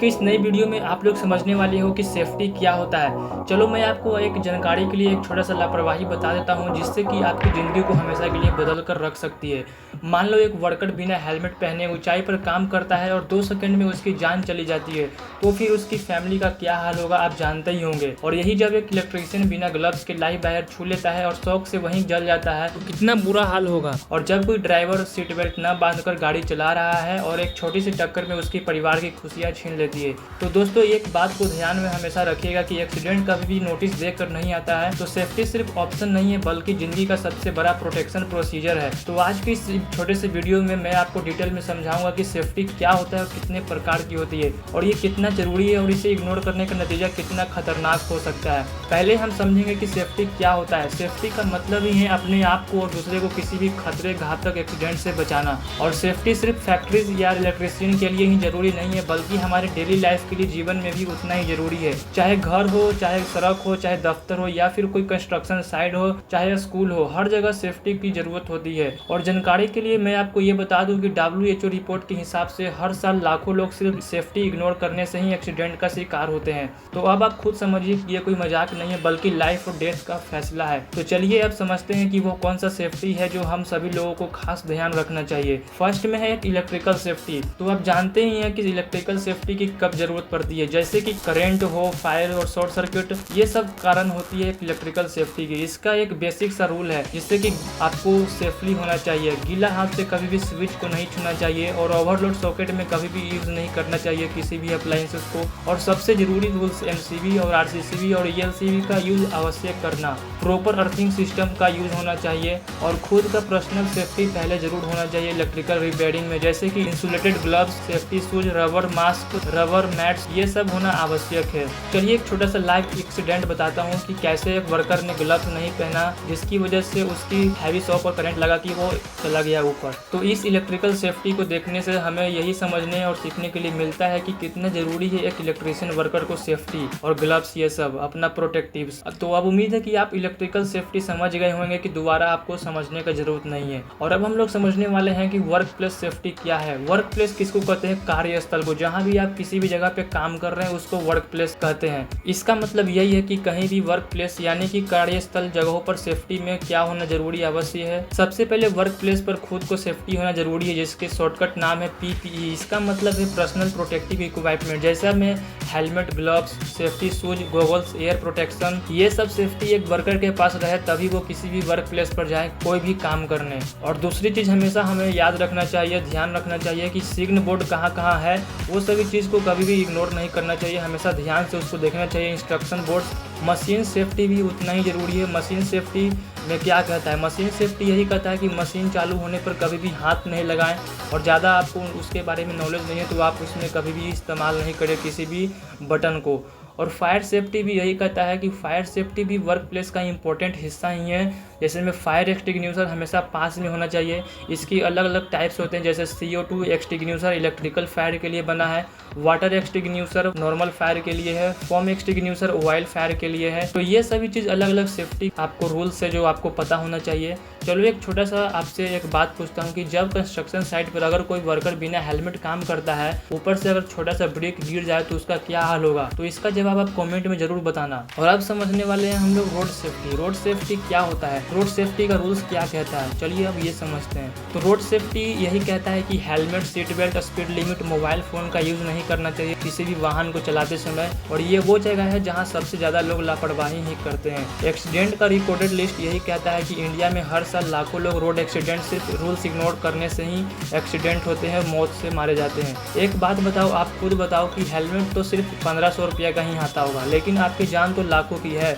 की इस नई वीडियो में आप लोग समझने वाले हो कि सेफ्टी क्या होता है। चलो मैं आपको एक जानकारी के लिए एक छोटा सा लापरवाही बता देता हूं, जिससे कि आपकी ज़िंदगी को हमेशा के लिए बदल कर रख सकती है। मान लो एक वर्कर बिना हेलमेट पहने ऊंचाई पर काम करता है और 2 सेकंड में उसकी जान चली जाती है, तो फिर उसकी फैमिली का क्या हाल होगा आप जानते ही होंगे। और यही जब एक इलेक्ट्रीशियन बिना ग्लव्स के लाइव वायर छू लेता है और शौक से वहीं जल जाता है तो कितना बुरा हाल होगा। और जब कोई ड्राइवर सीट बेल्ट न बांधकर गाड़ी चला रहा है और एक छोटी सी टक्कर में उसके परिवार की खुशियां छीन लेती है। तो दोस्तों एक बात को ध्यान में हमेशा रखिएगा कि एक्सीडेंट कभी भी नोटिस देकर नहीं आता है। तो सेफ्टी सिर्फ ऑप्शन नहीं है बल्कि जिंदगी का सबसे बड़ा प्रोटेक्शन प्रोसीजर है। तो आज की इस छोटे से वीडियो में मैं आपको डिटेल में समझाऊंगा कि सेफ्टी क्या होता है और कितने प्रकार की होती है और ये कितना जरूरी है और इसे इग्नोर करने का नतीजा कितना खतरनाक हो सकता है। पहले हम समझेंगे कि सेफ्टी क्या होता है। सेफ्टी का मतलब ही है अपने आप को और दूसरे को किसी भी खतरे घातक एक्सीडेंट से बचाना। और सेफ्टी सिर्फ फैक्ट्रीज या इलेक्ट्रिशियन के लिए ही जरूरी नहीं है बल्कि हमारे डेली लाइफ के लिए जीवन में भी उतना ही जरूरी है। चाहे घर हो, चाहे सड़क हो, चाहे दफ्तर हो या फिर कोई कंस्ट्रक्शन साइट हो, चाहे स्कूल हो, हर जगह सेफ्टी की जरूरत होती है। और जानकारी के लिए मैं आपको ये बता दूं कि WHO रिपोर्ट के हिसाब से हर साल लाखों लोग सिर्फ सेफ्टी इग्नोर करने से ही एक्सीडेंट का शिकार होते हैं। तो अब आप खुद समझिए कि ये कोई मजाक नहीं है बल्कि लाइफ और डेथ का फैसला है। तो चलिए अब समझते हैं कि वो कौन सा सेफ्टी है जो हम सभी लोगों को खास ध्यान रखना चाहिए। फर्स्ट में है एक इलेक्ट्रिकल सेफ्टी। तो आप जानते ही हैं कि इलेक्ट्रिकल सेफ्टी की कब जरूरत पड़ती है, जैसे कि करंट हो, फायर और शॉर्ट सर्किट, ये सब कारण होती है इलेक्ट्रिकल सेफ्टी की। इसका एक बेसिक सा रूल है जिससे कि आपको सेफली होना चाहिए। गीला हाथ से कभी भी स्विच को नहीं छूना चाहिए और ओवरलोड सॉकेट में कभी भी यूज नहीं करना चाहिए किसी भी अप्लायंसेस को। और सबसे जरूरी रूल्स MCB और RCCB और ELCB का यूज आवश्यक करना। प्रॉपर अर्थिंग सिस्टम का यूज होना चाहिए और खुद का पर्सनल सेफ्टी पहले जरूर होना चाहिए इलेक्ट्रिकल रिपेयरिंग में, जैसे कि insulated gloves, safety shoes, rubber mask, rubber mats, ये सब होना आवश्यक है। चलिए एक छोटा सा लाइव एक्सीडेंट बताता हूँ कि कैसे एक वर्कर ने ग्लव्स नहीं पहना जिसकी वजह से उसकी हैवी शॉक पर करंट लगा कि वो चला गया ऊपर। तो इस इलेक्ट्रिकल सेफ्टी को देखने से हमें यही समझने और सीखने के लिए मिलता है कि कितना जरूरी है एक इलेक्ट्रिशियन वर्कर को सेफ्टी और ग्लव्स ये सब अपना प्रोटेक्टिव्स। तो अब उम्मीद है कि आप इलेक्ट्रिकल सेफ्टी समझ गए होंगे कि दोबारा आपको समझने का जरूरत नहीं है। और अब हम लोग समझने वाले हैं कि वर्क प्लेस सेफ्टी क्या है। वर्क प्लेस किसको कहते हैं? कार्यस्थल को। जहाँ भी आप किसी भी जगह पे काम कर रहे हैं उसको वर्क प्लेस कहते हैं। इसका मतलब यही है कि कहीं भी वर्क प्लेस यानी कि कार्यस्थल जगहों पर सेफ्टी में क्या होना जरूरी अवश्य है। सबसे पहले वर्क प्लेस पर खुद को सेफ्टी होना जरूरी है, जिसके शॉर्टकट नाम है PPE। इसका मतलब है पर्सनल प्रोटेक्टिव इक्विपमेंट, जैसा में helmet, gloves, safety shoes, goggles, air protection, ये सब सेफ्टी एक वर्कर के पास रहे तभी वो किसी भी वर्क प्लेस पर जाए कोई भी काम करने। और दूसरी चीज हमेशा हमें याद रखना चाहिए, ध्यान रखना चाहिए कि सिग्न बोर्ड कहाँ कहाँ है। वो सभी चीज को कभी भी इग्नोर नहीं करना चाहिए, हमेशा ध्यान से उसको देखना चाहिए। Instruction board. मशीन सेफ्टी भी उतना ही जरूरी है। मशीन सेफ्टी में क्या कहता है? मशीन सेफ्टी यही कहता है कि मशीन चालू होने पर कभी भी हाथ नहीं लगाएं और ज़्यादा आपको उसके बारे में नॉलेज नहीं है तो आप उसमें कभी भी इस्तेमाल नहीं करें किसी भी बटन को। और फायर सेफ्टी भी यही कहता है कि फायर सेफ्टी भी वर्क प्लेस का इम्पोर्टेंट हिस्सा ही है। जैसे में फायर एक्सटिंग्विशर हमेशा पास में होना चाहिए। इसकी अलग अलग टाइप्स होते हैं, जैसे CO2 एक्सटिंग्विशर इलेक्ट्रिकल फायर के लिए बना है, वाटर एक्सटिंग्विशर नॉर्मल फायर के लिए है, फोम एक्सटिंग्विशर ऑयल फायर के लिए है। तो ये सभी चीज़ अलग अलग सेफ्टी आपको रूल्स है जो आपको पता होना चाहिए। चलो एक छोटा सा आपसे एक बात पूछता हूँ कि जब कंस्ट्रक्शन साइट पर अगर कोई वर्कर बिना हेलमेट काम करता है, ऊपर से अगर छोटा सा ब्रेक गिर जाए तो उसका क्या हाल होगा? तो इसका जवाब आप कमेंट में जरूर बताना। और अब समझने वाले हैं हम लोग रोड सेफ्टी। रोड सेफ्टी क्या होता है? रोड सेफ्टी का रूल्स क्या कहता है? चलिए अब ये समझते हैं। तो रोड सेफ्टी यही कहता है कि helmet, seat belt, speed limit, mobile phone का यूज नहीं करना चाहिए किसी भी वाहन को चलाते समय। और ये वो जगह है जहाँ सबसे ज्यादा लोग लापरवाही ही करते हैं। एक्सीडेंट का रिकॉर्डेड लिस्ट यही कहता है कि इंडिया में हर साल लाखों लोग रोड एक्सीडेंट सिर्फ रूल्स इग्नोर करने से ही एक्सीडेंट होते हैं, मौत से मारे जाते हैं। एक बात बताओ, आप खुद बताओ कि हेलमेट तो सिर्फ 1500 रुपया का ही आता होगा लेकिन आपकी जान तो लाखों की है,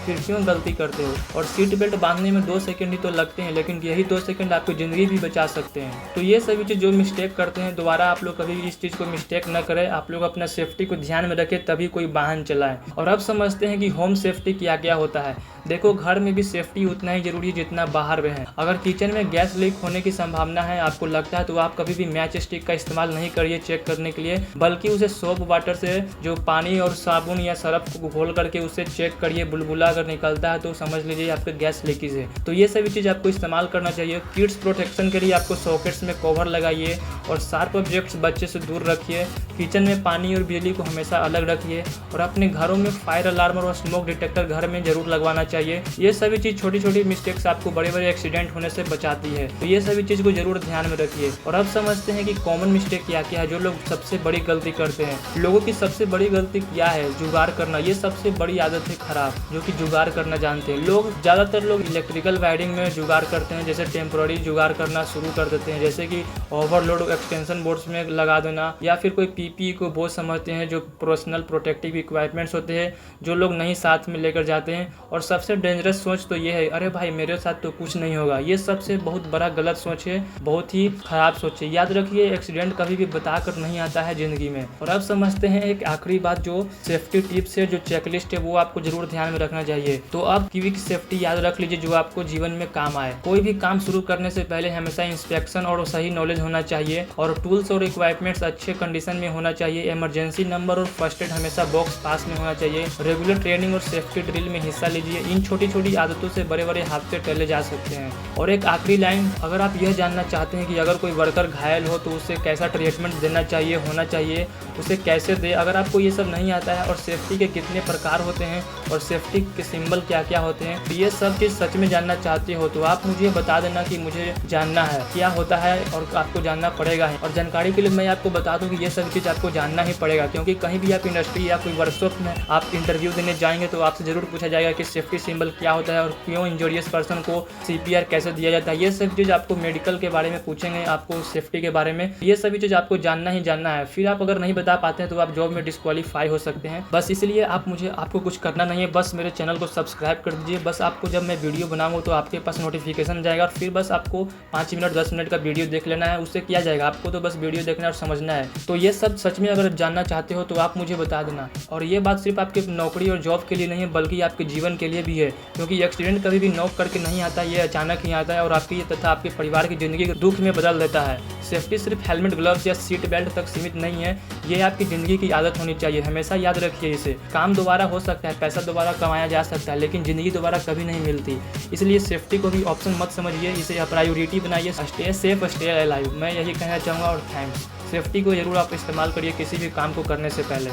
फिर क्यों गलती करते हो? और सीट बेल्ट बांधने में 2 सेकंड ही तो लगते हैं लेकिन यही 2 सेकंड आपकी ज़िंदगी भी बचा सकते हैं। तो ये सभी चीज़ जो मिस्टेक करते हैं दोबारा आप लोग कभी इस चीज़ को मिस्टेक न करें। आप लोग अपना सेफ्टी को ध्यान में रखें तभी कोई वाहन चलाएं। और अब समझते हैं कि होम सेफ्टी क्या क्या होता है। देखो, घर में भी सेफ्टी उतना ही जरूरी है जितना बाहर में है। अगर किचन में गैस लीक होने की संभावना है, आपको लगता है, तो आप कभी भी मैच स्टिक का इस्तेमाल नहीं करिए चेक करने के लिए, बल्कि उसे सोप वाटर से जो पानी और साबुन या सरफ को घोल करके उसे चेक करिए। बुलबुला अगर निकलता है तो समझ लीजिए आपके गैस लीकेज है। तो ये सभी चीज़ आपको इस्तेमाल करना चाहिए। किड्स प्रोटेक्शन के लिए आपको सॉकेट्स में कवर लगाइए और शार्प ऑब्जेक्ट्स बच्चे से दूर रखिए। किचन में पानी और बिजली को हमेशा अलग रखिए और अपने घरों में फायर अलार्म और स्मोक डिटेक्टर घर में जरूर लगवाना चाहिए। ये सभी चीज़ छोटी छोटी मिस्टेक्स आपको बड़े बड़े एक्सीडेंट होने से बचाती है, तो ये सभी चीज़ को जरूर ध्यान में रखिए। और अब समझते हैं कि कॉमन मिस्टेक क्या क्या है, जो लोग सबसे बड़ी गलती करते हैं। लोगों की सबसे बड़ी गलती क्या है? जुगाड़ करना। ये सबसे बड़ी आदत है खराब, जो कि जुगाड़ करना जानते हैं लोग। ज़्यादातर लोग इलेक्ट्रिकल वायरिंग में जुगाड़ करते हैं, जैसे टेम्पोररी जुगाड़ करना शुरू कर देते हैं, जैसे कि ओवरलोड एक्सटेंशन बोर्ड्स में लगा देना, या फिर कोई पीपी को बोझ समझते हैं, जो पर्सनल प्रोटेक्टिव इक्विपमेंट्स होते हैं जो लोग नहीं साथ में लेकर जाते हैं। और सबसे डेंजरस सोच तो ये है, अरे भाई मेरे साथ तो कुछ नहीं होगा। ये सबसे बहुत बड़ा गलत सोच है, बहुत ही खराब सोच है। याद रखिए, एक्सीडेंट कभी भी बताकर नहीं आता है जिंदगी में। और अब समझते हैं एक आखिरी बात, जो सेफ्टी टिप्स है, जो चेकलिस्ट है, वो आपको जरूर ध्यान में रखना चाहिए। तो अब क्विक सेफ्टी याद रख लीजिए, जो आपको जीवन में काम आए। कोई भी काम शुरू करने से पहले हमेशा इंस्पेक्शन और सही नॉलेज होना चाहिए, और टूल्स और इक्विपमेंट्स अच्छे कंडीशन में होना चाहिए। इमरजेंसी नंबर और फर्स्ट एड हमेशा बॉक्स पास में होना चाहिए। रेगुलर ट्रेनिंग और सेफ्टी ड्रिल में हिस्सा लीजिए। इन छोटी छोटी आदतों से बड़े बड़े हादसे टले जा सकते हैं। और एक आखिरी लाइन, अगर आप यह जानना चाहते हैं कि अगर कोई वर्कर घायल हो तो उसे कैसा ट्रीटमेंट देना चाहिए, होना चाहिए, उसे कैसे दे, अगर आपको ये सब नहीं आता है, और सेफ्टी के कितने प्रकार होते हैं और सेफ्टी के सिंबल क्या क्या होते हैं, तो ये सब चीज़ सच में जानना चाहते हो तो आप मुझे बता देना कि मुझे जानना है क्या होता है, और आपको जानना पड़ेगा है। और जानकारी के लिए मैं आपको बता दूं कि ये सब चीज़ आपको जानना ही पड़ेगा, क्योंकि कहीं भी आप इंडस्ट्री या कोई वर्कशॉप में आप इंटरव्यू देने जाएंगे तो आपसे जरूर पूछा जाएगा कि सेफ्टी सिंबल क्या होता है और क्यों इंजोरियस पर्सन को CPR कैसे दिया जाता है। ये सब चीज़ आपको मेडिकल के बारे में पूछेंगे, आपको सेफ्टी के बारे में, ये सभी चीज़ आपको जानना ही जानना है। फिर आप अगर नहीं बता पाते हैं तो आप जॉब में डिस्क्वालीफाई हो सकते हैं। बस इसलिए आपको कुछ करना नहीं है, बस मेरे चैनल को सब्सक्राइब कर दीजिए। बस आपको जब मैं वीडियो बनाऊंगा तो आपके पास नोटिफिकेशन जाएगा, और फिर बस आपको 5 मिनट 10 मिनट का वीडियो देख लेना है। उससे किया जाएगा, आपको तो बस वीडियो देखना और समझना है। तो ये सब सच में अगर जानना चाहते हो तो आप मुझे बता देना। और ये बात सिर्फ आपके नौकरी और जॉब के लिए नहीं है, बल्कि आपके जीवन के लिए भी है, क्योंकि एक्सीडेंट कभी भी नॉक करके नहीं आता, ये अचानक ही आता है और आपकी तथा आपके परिवार की ज़िंदगी को दुख में बदल देता है। सेफ्टी सिर्फ हेलमेट, ग्लव्स या सीट बेल्ट तक सीमित नहीं है, ये आपकी ज़िंदगी की आदत होनी चाहिए। हमेशा याद रखिए इसे। काम दोबारा हो सकता है, पैसा दोबारा कमाया जा सकता है, लेकिन ज़िंदगी दोबारा कभी नहीं मिलती। इसलिए सेफ्टी को भी ऑप्शन मत समझिए, इसे प्रायोरिटी बनाइए। स्टे सेफ, स्टे अलाइव, मैं यही कहना चाहूँगा। और थैंक्स। सेफ्टी को जरूर आप इस्तेमाल करिए किसी भी काम को करने से पहले।